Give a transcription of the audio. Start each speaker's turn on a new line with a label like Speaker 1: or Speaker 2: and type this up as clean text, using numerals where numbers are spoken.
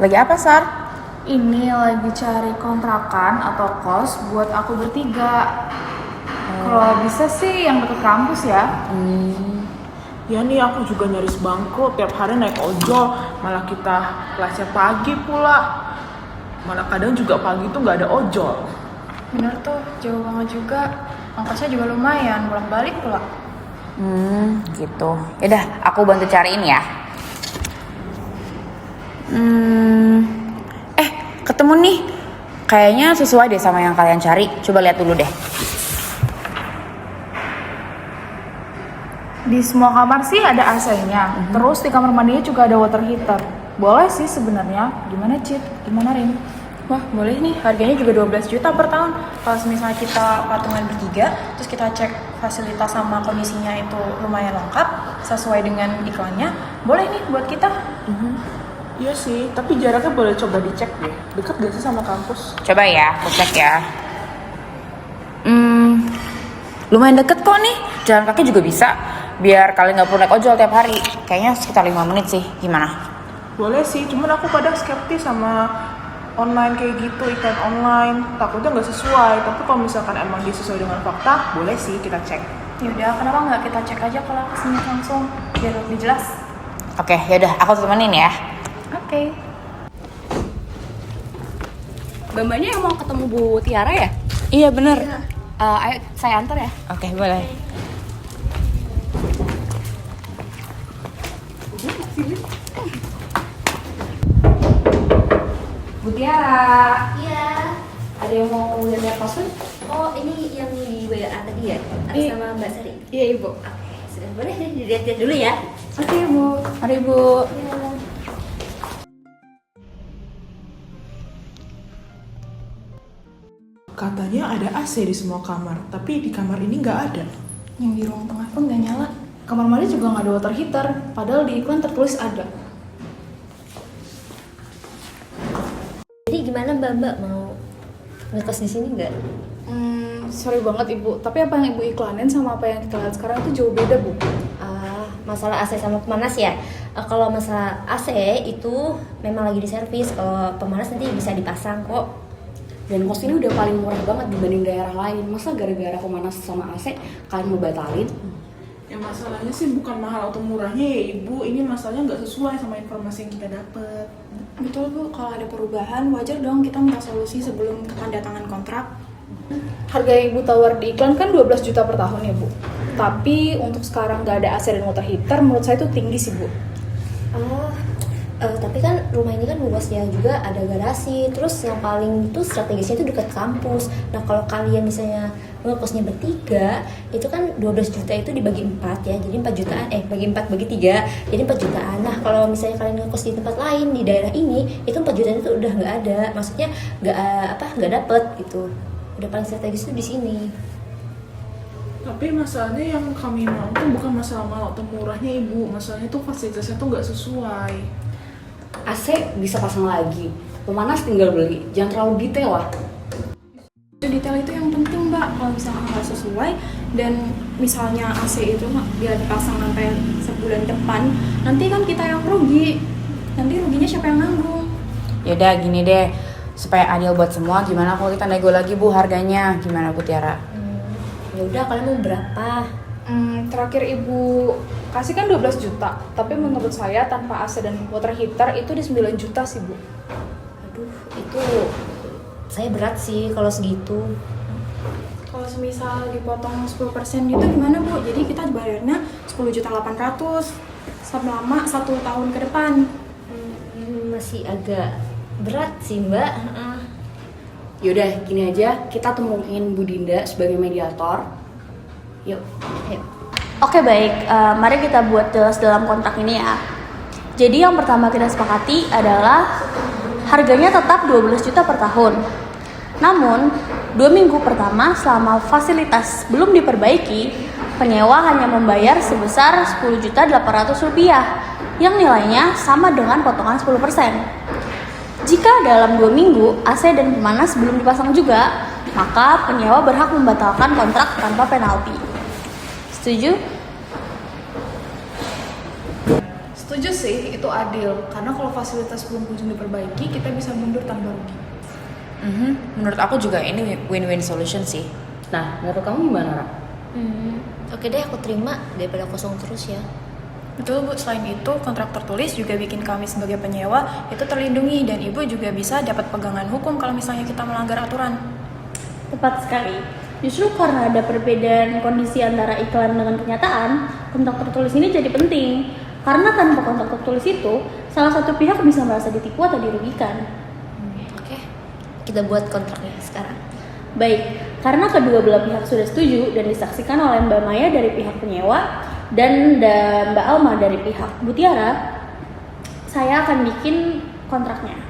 Speaker 1: Lagi apa, Sar?
Speaker 2: Ini lagi cari kontrakan atau kos buat aku bertiga. Kalau bisa sih yang deket kampus ya.
Speaker 3: Ya nih aku juga nyaris bangkrut, tiap hari naik ojol, malah kita kelasnya pagi pula. Malah kadang juga pagi tuh nggak ada ojol.
Speaker 2: Bener tuh, jauh banget juga. Ongkosnya juga lumayan, bolak-balik pula.
Speaker 1: Gitu. Yaudah, aku bantu cariin ya. Ketemu nih. Kayaknya sesuai deh sama yang kalian cari. Coba lihat dulu deh.
Speaker 2: Di semua kamar sih ada AC-nya. Terus di kamar mandinya juga ada water heater. Boleh sih sebenarnya. Gimana, Cit? Gimana, Rin?
Speaker 4: Wah, boleh nih. Harganya juga 12 juta per tahun. Kalau misalnya kita patungan bertiga, terus kita cek fasilitas sama kondisinya itu lumayan lengkap, sesuai dengan iklannya, boleh nih buat kita.
Speaker 3: Iya sih, tapi jaraknya boleh coba dicek deh. Dekat gak sih sama kampus?
Speaker 1: Coba ya, aku cek ya. Lumayan deket kok nih. Jalan kaki juga bisa. Biar kalian gak perlu naik ojol tiap hari. Kayaknya sekitar 5 menit sih. Gimana?
Speaker 3: Boleh sih, cuman aku kadang skeptis sama online kayak gitu, iklan online. Takutnya nggak sesuai, tapi kalau misalkan emang dia sesuai dengan fakta, boleh sih kita cek.
Speaker 4: Yaudah, kenapa nggak kita cek aja kalau kesini langsung, biar lebih jelas.
Speaker 1: Oke, yaudah aku temenin ya.
Speaker 4: Oke.
Speaker 5: Mbak-mbaknya yang mau ketemu Bu Tiara ya?
Speaker 1: Iya bener.
Speaker 5: Ayo saya antar ya.
Speaker 1: Oke, boleh.
Speaker 5: Bu Tiara,
Speaker 6: Iya.
Speaker 5: ada yang mau lihat password?
Speaker 6: Oh, ini yang di WA tadi ya? Atas nama Mbak Sari?
Speaker 5: Iya Ibu.
Speaker 6: Oke, sudah boleh dilihat dulu ya.
Speaker 5: Oke Bu, mari Bu.
Speaker 3: Katanya ada AC di semua kamar, tapi di kamar ini nggak ada.
Speaker 2: Yang di ruang tengah pun nggak nyala. Kamar mandi juga nggak ada water heater. Padahal di iklan tertulis ada.
Speaker 6: Jadi gimana Mbak mau ngekos di sini nggak?
Speaker 2: Sorry banget Ibu, tapi apa yang Ibu iklanin sama apa yang kita lihat sekarang itu jauh beda, Bu.
Speaker 6: Masalah AC sama pemanas ya. Kalau masalah AC itu memang lagi diservis. Kalau pemanas nanti bisa dipasang kok.
Speaker 5: Dan kos ini udah paling murah banget dibanding daerah lain. Masa gara-gara pemanas sama AC kalian mau batalin?
Speaker 3: Ya masalahnya sih bukan mahal atau murahnya ya Ibu, ini masalahnya nggak sesuai sama informasi yang kita dapat.
Speaker 2: Betul Bu, kalau ada perubahan wajar dong kita minta solusi sebelum ketandatangan kontrak. Harga yang Ibu tawar di iklan kan 12 juta per tahun ya Bu. Tapi untuk sekarang nggak ada AC dan water heater, menurut saya itu tinggi sih Bu.
Speaker 6: Tapi kan rumah ini kan luasnya juga ada garasi. Terus yang paling itu strategisnya itu dekat kampus. Nah kalau kalian misalnya ngekosnya bertiga, itu kan 12 juta itu dibagi 4 ya. Jadi 4 jutaan, bagi 4 bagi 3, jadi 4 jutaan. Nah kalau misalnya kalian ngekos di tempat lain di daerah ini, itu 4 jutaan itu udah nggak ada. Maksudnya nggak dapet gitu. Udah paling strategis itu di sini.
Speaker 3: Tapi masalahnya yang kami mau tuh bukan masalah mahal atau murahnya Ibu, masalahnya tuh fasilitasnya tuh nggak sesuai.
Speaker 5: AC bisa pasang lagi, pemanas tinggal beli. Jangan terlalu detail lah.
Speaker 2: Detail itu yang penting Mbak. Kalau misalnya nggak sesuai dan misalnya AC itu dia dipasang sampai sebulan depan, nanti kan kita yang rugi. Nanti ruginya siapa yang nanggung?
Speaker 1: Yaudah gini deh, supaya adil buat semua, gimana kalau kita nego lagi Bu harganya? Gimana Bu Tiara?
Speaker 6: Ya udah kalian mau berapa?
Speaker 2: Terakhir Ibu kasih kan 12 juta, tapi menurut saya tanpa AC dan water heater itu di 9 juta sih Bu.
Speaker 6: Aduh, itu saya berat sih kalau segitu.
Speaker 2: Kalau semisal dipotong 10% gitu gimana Bu? Jadi kita bayarnya 10.800.000 selama 1 tahun ke depan.
Speaker 6: Masih agak berat sih Mbak.
Speaker 5: Yaudah gini aja, kita temuin Bu Dinda sebagai mediator. Yuk.
Speaker 7: Oke baik, mari kita buat jelas dalam kontrak ini ya. Jadi yang pertama kita sepakati adalah harganya tetap 12 juta per tahun. Namun, 2 minggu pertama selama fasilitas belum diperbaiki, penyewa hanya membayar sebesar Rp10.800.000 yang nilainya sama dengan potongan 10%. Jika dalam 2 minggu AC dan pemanas belum dipasang juga, maka penyewa berhak membatalkan kontrak tanpa penalti. Setuju?
Speaker 2: Setuju sih, itu adil. Karena kalau fasilitas belum kunjung diperbaiki, kita bisa mundur tanpa rugi.
Speaker 1: Menurut aku juga ini win-win solution sih.
Speaker 5: Nah, menurut kamu gimana, Ra?
Speaker 6: Oke deh, aku terima daripada kosong terus ya.
Speaker 4: Betul Bu, selain itu kontrak tertulis juga bikin kami sebagai penyewa itu terlindungi dan Ibu juga bisa dapat pegangan hukum kalau misalnya kita melanggar aturan.
Speaker 7: Tepat sekali. Justru karena ada perbedaan kondisi antara iklan dengan kenyataan, kontrak tertulis ini jadi penting. Karena tanpa kontrak tertulis itu, salah satu pihak bisa merasa ditipu atau dirugikan.
Speaker 6: Oke, kita buat kontraknya sekarang.
Speaker 7: Baik, karena kedua belah pihak sudah setuju dan disaksikan oleh Mbak Maya dari pihak penyewa dan Mbak Alma dari pihak Mutiara, saya akan bikin kontraknya.